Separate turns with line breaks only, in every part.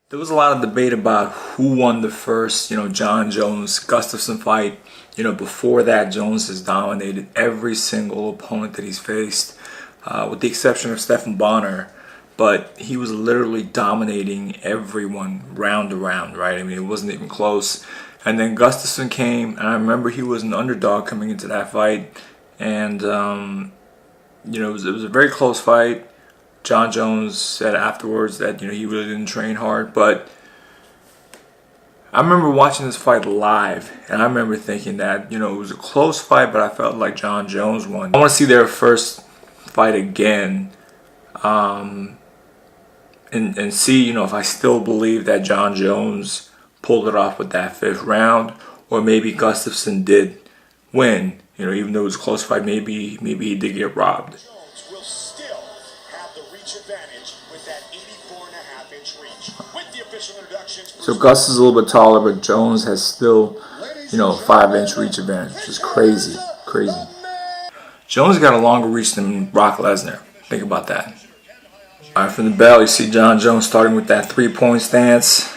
There was a lot of debate about who won the first, Jon Jones Gustaffson fight. Before that, Jones has dominated every single opponent that he's faced, with the exception of Stephan Bonner. But he was literally dominating everyone round to round, right? I mean, it wasn't even close. And then Gustaffson came, and I remember he was an underdog coming into that fight. And, it was a very close fight. Jon Jones said afterwards that he really didn't train hard, but I remember watching this fight live, and I remember thinking that it was a close fight, but I felt like Jon Jones won. I want to see their first fight again, and see if I still believe that Jon Jones pulled it off with that fifth round, or maybe Gustaffson did win. Even though it was a close fight, maybe he did get robbed.
Advantage with that 84.5-inch reach. With the official introductions,
so Gus is a little bit taller, but Jones has still, 5-inch reach advantage, which is crazy. Jones got a longer reach than Brock Lesnar. Think about that. All right, from the bell, you see Jon Jones starting with that 3-point stance.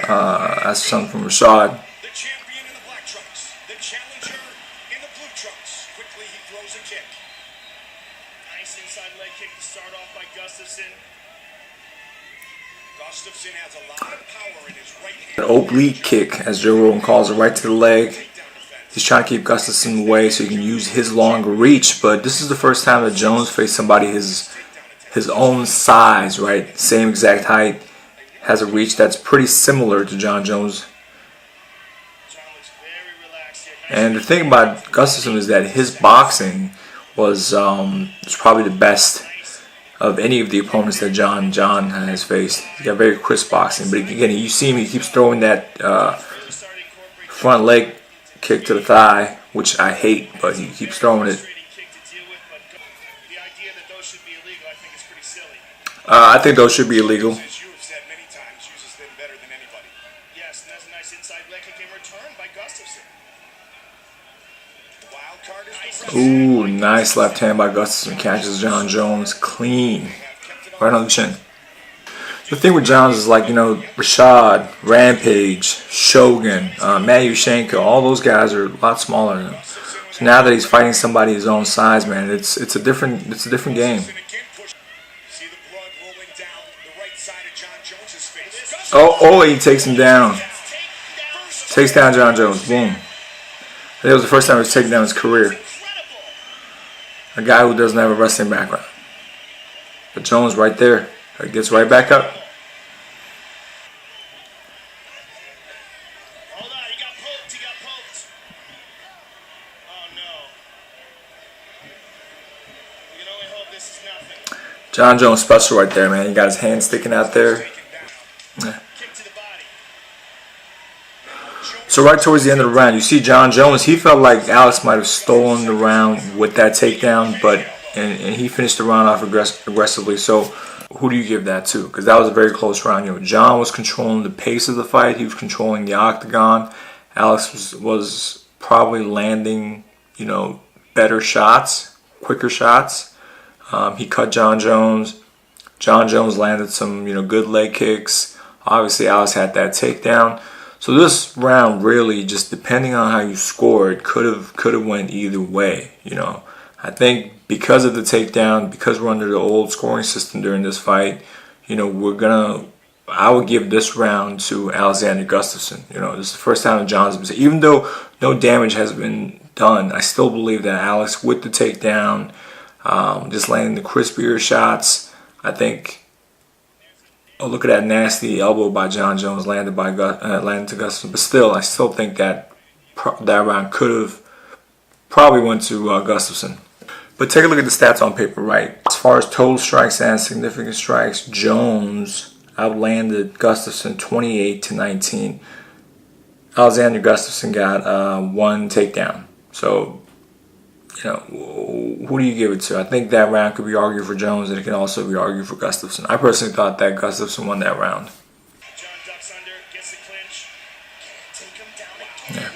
That's something from Rashad.
the champion in the black trunks, the challenger in the blue trunks. Quickly, he throws a kick. Nice inside leg kick to start off by Gustaffson. Gustaffson has a lot of power in his right hand.
An oblique kick, as Joe Rogan calls it, right to the leg. He's trying to keep Gustaffson away so he can use his longer reach. But this is the first time that Jones faced somebody his own size, right? Same exact height. Has a reach that's pretty similar to Jon Jones. And the thing about Gustaffson is that his boxing was probably the best of any of the opponents that Jon has faced. He got very crisp boxing, but again, you see him, he keeps throwing that front leg kick to the thigh, which I hate, but he keeps throwing it. I think those should be illegal.
Yes, and that's a nice inside leg kick in return by Gustaffson.
Ooh, nice left hand by Gustaffson. Catches Jon Jones clean. Right on the chin. The thing with Jones is like, Rashad, Rampage, Shogun, Matt Yushenko, all those guys are a lot smaller than him. So now that he's fighting somebody his own size, man, it's a different game. Oh, he takes him down. Takes down Jon Jones. Boom. That was the first time he was taken down in his career. A guy who doesn't have a wrestling background. But Jones right there. He gets right back up.
Hold on, he got poked. Oh no. We can only hope this is nothing.
Jon Jones special right there, man. He got his hand sticking out there. Yeah. So right towards the end of the round, you see Jon Jones. He felt like Alex might have stolen the round with that takedown, but and he finished the round off aggressively. So who do you give that to? Because that was a very close round. Jon was controlling the pace of the fight. He was controlling the octagon. Alex was probably landing, better shots, quicker shots. He cut Jon Jones. Jon Jones landed some, good leg kicks. Obviously, Alex had that takedown. So this round really, just depending on how you scored, could have went either way. I think because of the takedown, because we're under the old scoring system during this fight, I would give this round to Alexander Gustaffson. This is the first time that Jon's been, even though no damage has been done, I still believe that Alex with the takedown, just landing the crispier shots, I think. Oh, look at that nasty elbow by Jon Jones landed to Gustaffson. But still, I still think that that round could have probably went to Gustaffson. But take a look at the stats on paper, right? As far as total strikes and significant strikes, Jones outlanded Gustaffson 28-19. Alexander Gustaffson got one takedown. So, who do you give it to? I think that round could be argued for Jones, and it can also be argued for Gustaffson. I personally thought that Gustaffson won that round. Yeah.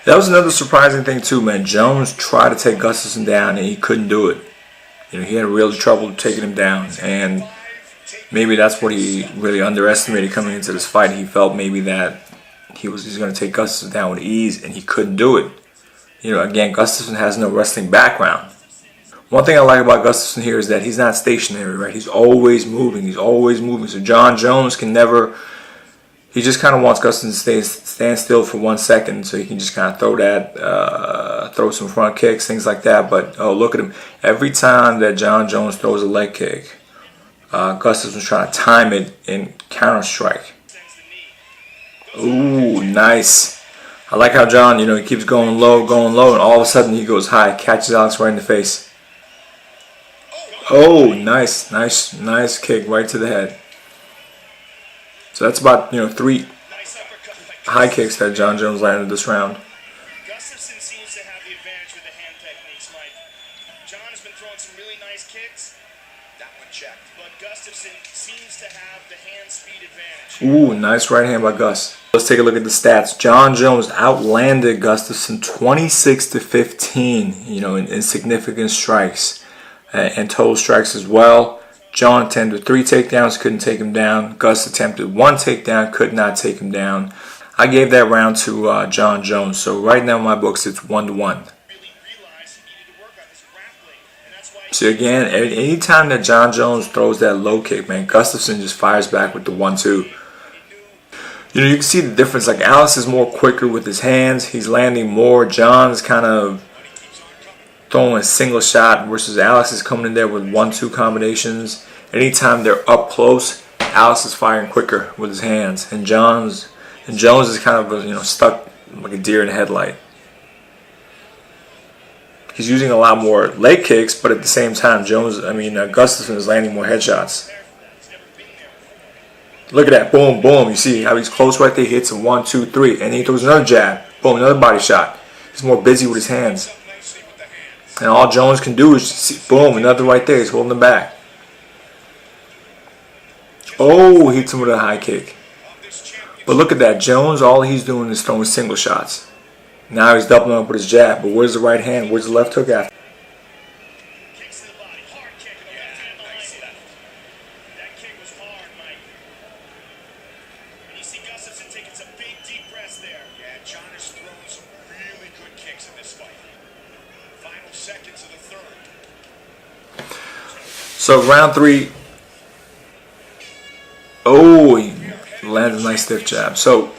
That was another surprising thing too, man. Jones tried to take Gustaffson down, and he couldn't do it. He had real trouble taking him down, and maybe that's what he really underestimated coming into this fight. He felt maybe that he's going to take Gustavson down with ease, and he couldn't do it. You know, again, Gustavson has no wrestling background. One thing I like about Gustavson here is that he's not stationary, right? He's always moving. He's always moving. So Jon Jones can never. He just kind of wants Gustavson to stand still for 1 second, so he can just kind of throw some front kicks, things like that. But oh, look at him! Every time that Jon Jones throws a leg kick, Gustavson's trying to time it and counter strike. Ooh, nice. I like how Jon, he keeps going low, and all of a sudden he goes high, catches Alex right in the face. Oh, nice kick right to the head. So that's about 3 high kicks that Jon Jones landed this round.
Gustaffson seems to have the advantage with the hand techniques, Mike. Jon has been throwing some really nice kicks. That one checked. But Gustaffson seems to have the hand speed advantage.
Ooh, nice right hand by Gus. Let's take a look at the stats. Jon Jones outlanded Gustaffson 26-15, in significant strikes and total strikes as well. Jon attempted 3 takedowns, couldn't take him down. Gus attempted 1 takedown, could not take him down. I gave that round to Jon Jones. So right now in my books, it's 1-1. So again, anytime that Jon Jones throws that low kick, man, Gustaffson just fires back with the 1-2. You can see the difference. Like Alex is more quicker with his hands. He's landing more. Jon's kind of throwing a single shot versus Alex is coming in there with 1-2 combinations. Anytime they're up close, Alex is firing quicker with his hands, and Jones is kind of stuck like a deer in a headlight. He's using a lot more leg kicks, but at the same time, Gustaffson is landing more headshots. Look at that, boom, boom. You see how he's close right there. He hits a 1, 2, 3, and then he throws another jab, boom, another body shot. He's more busy with his hands. And all Jones can do is see, boom, another right there. He's holding him back. Oh, he hits him with a high kick. But look at that. Jones, all he's doing is throwing single shots. Now he's doubling up with his jab. But where's the right hand? Where's the left hook after?
That kick was hard, Mike. And you see Gustaffson taking some big, deep breaths there. Yeah, Jon has thrown some really good kicks in this fight. Final seconds of the third.
So round 3. Oh, he landed a nice stiff jab. So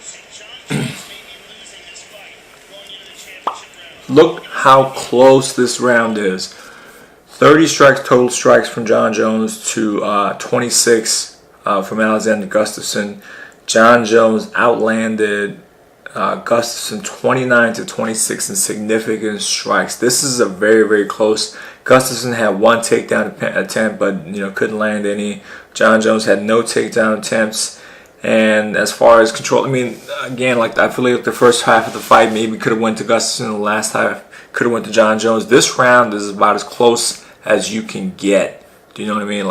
look how close this round is. 30 strikes, total strikes from Jon Jones to 26 from Alexander Gustaffson. Jon Jones outlanded Gustaffson 29-26 in significant strikes. This is a very, very close. Gustaffson had 1 takedown attempt, but couldn't land any. Jon Jones had no takedown attempts. And as far as control, again, I feel like the first half of the fight maybe could have went to Gustaffson. The last half could have went to Jon Jones. This round is about as close as you can get. Do you know what I mean?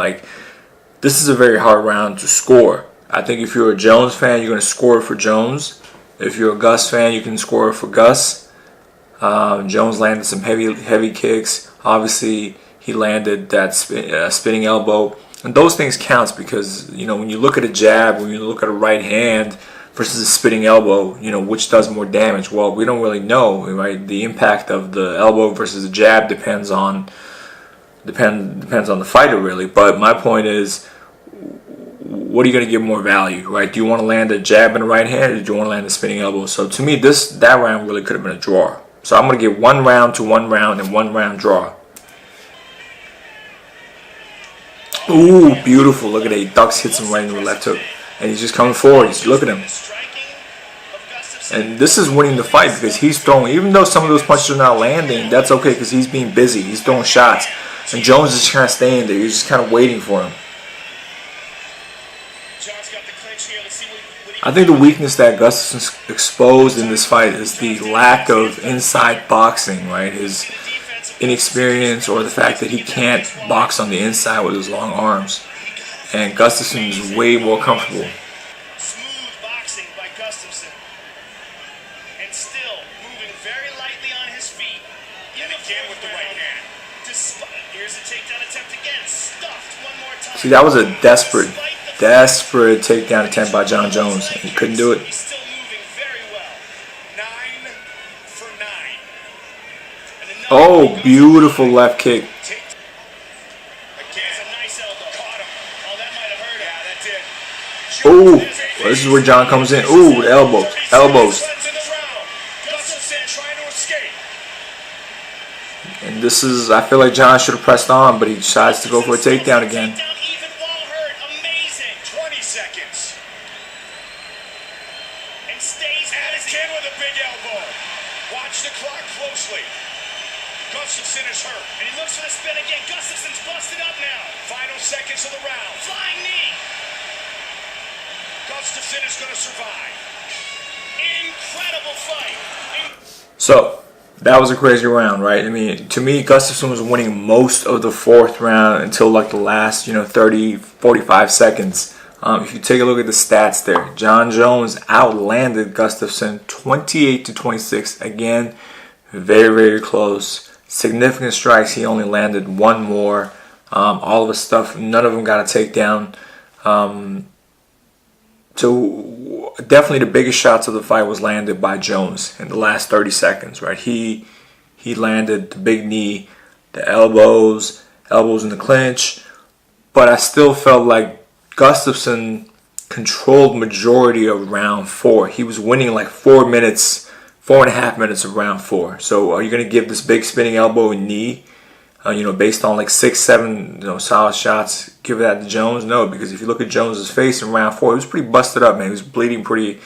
This is a very hard round to score. I think if you're a Jones fan, you're going to score it for Jones. If you're a Gus fan, you can score it for Gus. Jones landed some heavy kicks. Obviously, he landed that spinning elbow. And those things counts because, when you look at a jab, when you look at a right hand versus a spinning elbow, which does more damage? Well, we don't really know, right? The impact of the elbow versus the jab depends on the fighter, really. But my point is, what are you going to give more value, right? Do you want to land a jab in the right hand, or do you want to land a spinning elbow? So to me, that round really could have been a draw. So I'm going to give 1 round to 1 round and 1 round draw. Ooh, beautiful. Look at that. He ducks, hits him right in the left hook. And he's just coming forward. Look at him. And this is winning the fight because he's throwing, even though some of those punches are not landing, that's okay because he's being busy. He's throwing shots. And Jones is kind of staying there. He's just kind of waiting for him. I think the weakness that Gustaffson's exposed in this fight is the lack of inside boxing, right? His inexperience, or the fact that he can't box on the inside with his long arms. And Gustaffson is way more comfortable.
Smooth boxing by Gustaffson. And still moving very lightly on his feet. And again with the right hand. Here's a takedown attempt again. Stuffed one more time.
See, that was a desperate takedown attempt by Jon Jones. He couldn't do it.
He's still moving very well. 9 for 9. And another
Oh, beautiful left kick.
again. A nice elbow. Caught him. Oh, that might have hurt him. Yeah, that did.
Ooh, well, this is where Jon comes in. Ooh, the elbows.
Gustaffson trying to escape.
And this is, I feel like Jon should have pressed on, but he decides to go for a takedown again.
Even while hurt. Amazing. 20 seconds. And stays at his chin with a big elbow. Watch the clock closely. Gustaffson is hurt. And he looks for the spin again. Gustafson's busted up now. Final seconds of the round. Flying knee. Gustaffson is going to survive. Incredible fight.
So, that was a crazy round, right? I mean, to me, Gustaffson was winning most of the fourth round until like the last, 30, 45 seconds. If you take a look at the stats there, Jon Jones outlanded Gustaffson 28-26. Again, very, very close. Significant strikes. He only landed one more. All of his stuff, none of them got a takedown. So definitely the biggest shots of the fight was landed by Jones in the last 30 seconds, right? He landed the big knee, the elbows in the clinch, but I still felt like Gustaffson controlled majority of round 4. He was winning like 4.5 minutes of round 4. So are you going to give this big spinning elbow and knee, based on like 6, 7, solid shots, give that to Jones? No, because if you look at Jones's face in round 4, he was pretty busted up, man. He was bleeding pretty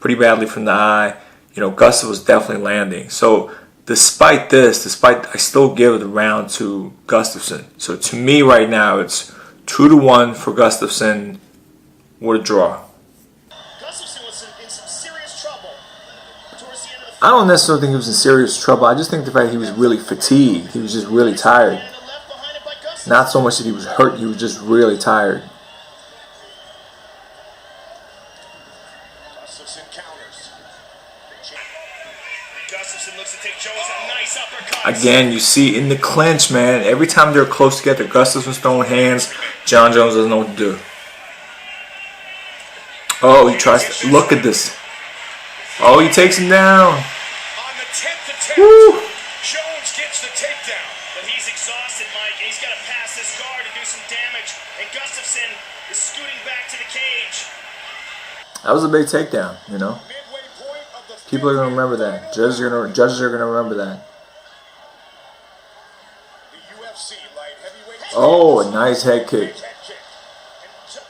badly from the eye. Gustafson was definitely landing. So despite this, I still give the round to Gustaffson. So to me right now, it's 2-1 for Gustaffson with a draw.
Gustaffson was in some serious trouble towards the end of the fight.
I don't necessarily think he was in serious trouble. I just think the fact he was really fatigued. He was just really tired.
And left behind it by Gustaffson.
Not so much that he was hurt. He was just really tired.
Gustaffson counters. Gustaffson looks to take Jones a nice uppercut.
Again, you see in the clinch, man, every time they're close together, Gustaffson's throwing hands. Jon Jones doesn't know what to do. Oh, he tries to, look at this. Oh, he takes him down.
On the 10th attempt,
Woo.
Jones gets the takedown. But he's exhausted, Mike, and he's got to pass this guard to do some damage. And Gustaffson is scooting back to the cage.
That was a big takedown,
Midway point of the
People are going to remember that. Judges are going to remember that.
The UFC light heavyweight.
Oh, a nice head kick.
And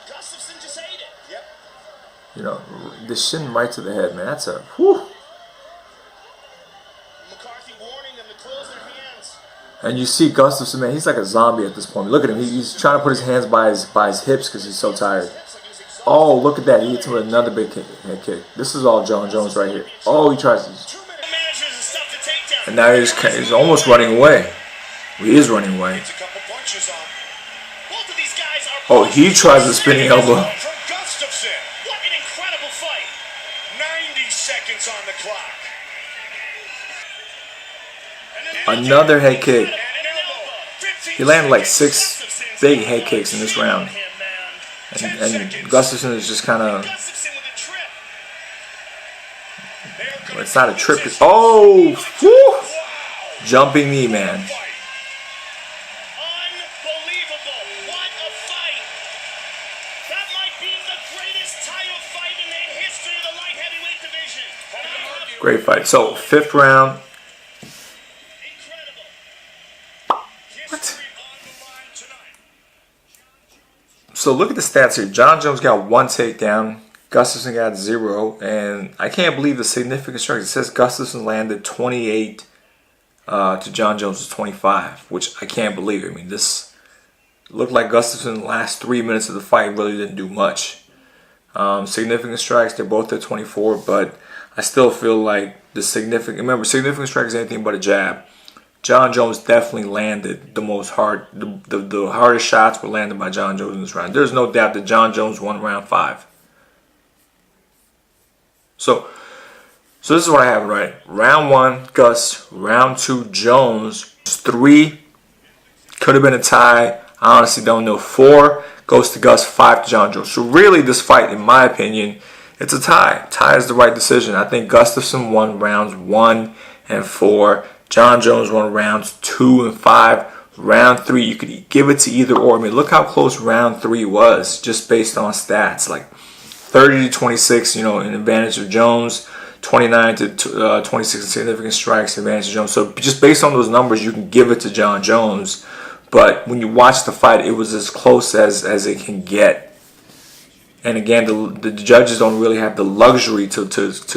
Gustaffson just ate it. Yep.
The shin right to the head, man. That's a whew.
McCarthy warning them to close their hands.
And you see Gustaffson, man, he's like a zombie at this point. Look at him. He's trying to put his hands by his hips because he's so tired.
It's like he's exhausted.
Oh, look at that. He hits him with another big head kick. This is all Jon Jones right here. Oh, he tries to.
2 minutes. Managers and stuff to take down.
And now he's almost running away. He is running away.
Gets a couple punches on. Both of these guys are.
Oh, he tries a spinning elbow.
From Gustaffson. What an incredible fight. 90 seconds on the clock. And
Another head kick.
an elbow. 15
He landed like
seconds.
6 big head kicks in this round. And Gustaffson is just kind of.
Gustaffson with a trip. They're gonna
It's not a trip. Oh, whew.
Wow.
Jumping knee, man.
Unbelievable. What a fight. That might be the greatest title fight in the history of the light heavyweight division.
Great fight. So, 5th round.
Incredible.
What?
History on the line tonight.
So, look at the stats here. Jon Jones got 1 takedown. Gustaffson got 0. And I can't believe the significant strikes. It says Gustaffson landed 28 to Jon Jones' 25, which I can't believe. I mean, this looked like Gustaffson in the last 3 minutes of the fight really didn't do much. Significant strikes, they're both at 24, but I still feel like remember, significant strikes is anything but a jab. Jon Jones definitely landed the hardest shots were landed by Jon Jones in this round. There's no doubt that Jon Jones won round 5. So this is what I have, right? Round 1, Gus. Round 2, Jones. 3 could have been a tie. I honestly don't know. 4 goes to Gus, 5 to Jon Jones. So really, this fight, in my opinion, it's a tie. Tie is the right decision. I think Gustaffson won rounds 1 and 4. Jon Jones won rounds 2 and 5. Round 3, you could give it to either or. I mean, look how close round 3 was, just based on stats. Like 30 to 26, in advantage of Jones. 29 to 26 significant strikes, advantage of Jones. So just based on those numbers, you can give it to Jon Jones. But when you watch the fight, it was as close as it can get. And again, the judges don't really have the luxury to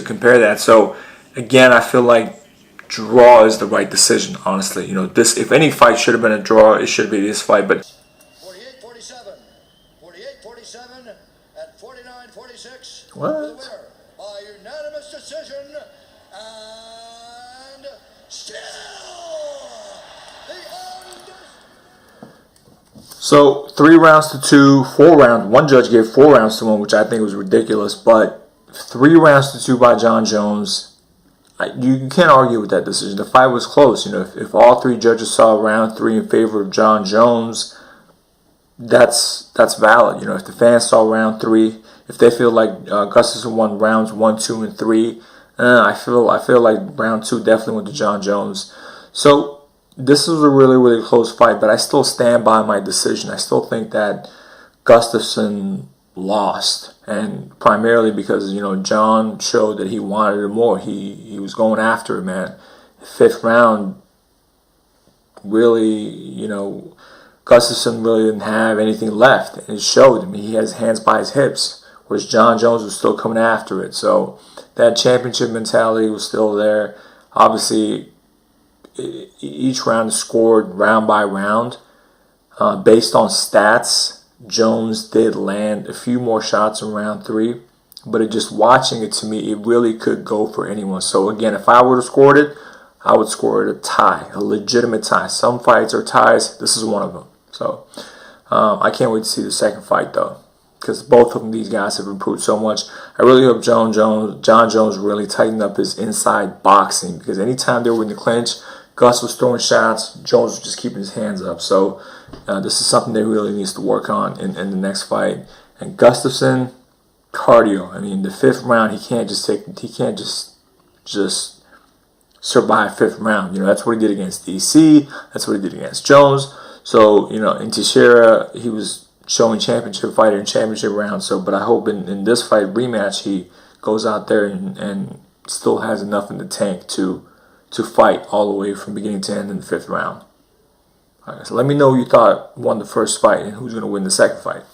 compare that. So again, I feel like draw is the right decision, honestly. This, if any fight should have been a draw, it should be this fight. But
48-47, 48-47, and 49-46.
What?
The winner by unanimous decision, and still the
so 3 rounds to 2, 4 rounds. One judge gave 4 rounds to one, which I think was ridiculous. But 3 rounds to 2 by Jon Jones. You can't argue with that decision. The fight was close. If all 3 judges saw round 3 in favor of Jon Jones, that's valid. If the fans saw round 3, if they feel like Gustaffson won rounds 1, 2, and 3, I feel like round 2 definitely went to Jon Jones. So this was a really, really close fight, but I still stand by my decision. I still think that Gustaffson lost, and primarily because Jon showed that he wanted it more. He was going after it, man. 5th round, really, Gustaffson really didn't have anything left, and it showed. I mean, he has hands by his hips, whereas Jon Jones was still coming after it. So that championship mentality was still there. Obviously, each round is scored round by round based on stats. Jones did land a few more shots in round 3, but just watching it, to me, it really could go for anyone. So again, if I would have scored it, I would score it a tie, a legitimate tie. Some fights are ties. This is one of them. So I can't wait to see the second fight, though, because both of these guys have improved so much. I really hope Jon Jones really tightened up his inside boxing, because anytime they were in the clinch, Gus was throwing shots, Jones was just keeping his hands up. So this is something that really needs to work on in the next fight. And Gustaffson, cardio. I mean, the 5th round, he can't just survive 5th round. That's what he did against DC. That's what he did against Jones. So in Teixeira, he was showing championship fighter in championship round. So, but I hope in this fight rematch, he goes out there and still has enough in the tank to fight all the way from beginning to end in the 5th round. All right, so let me know who you thought won the first fight and who's going to win the second fight.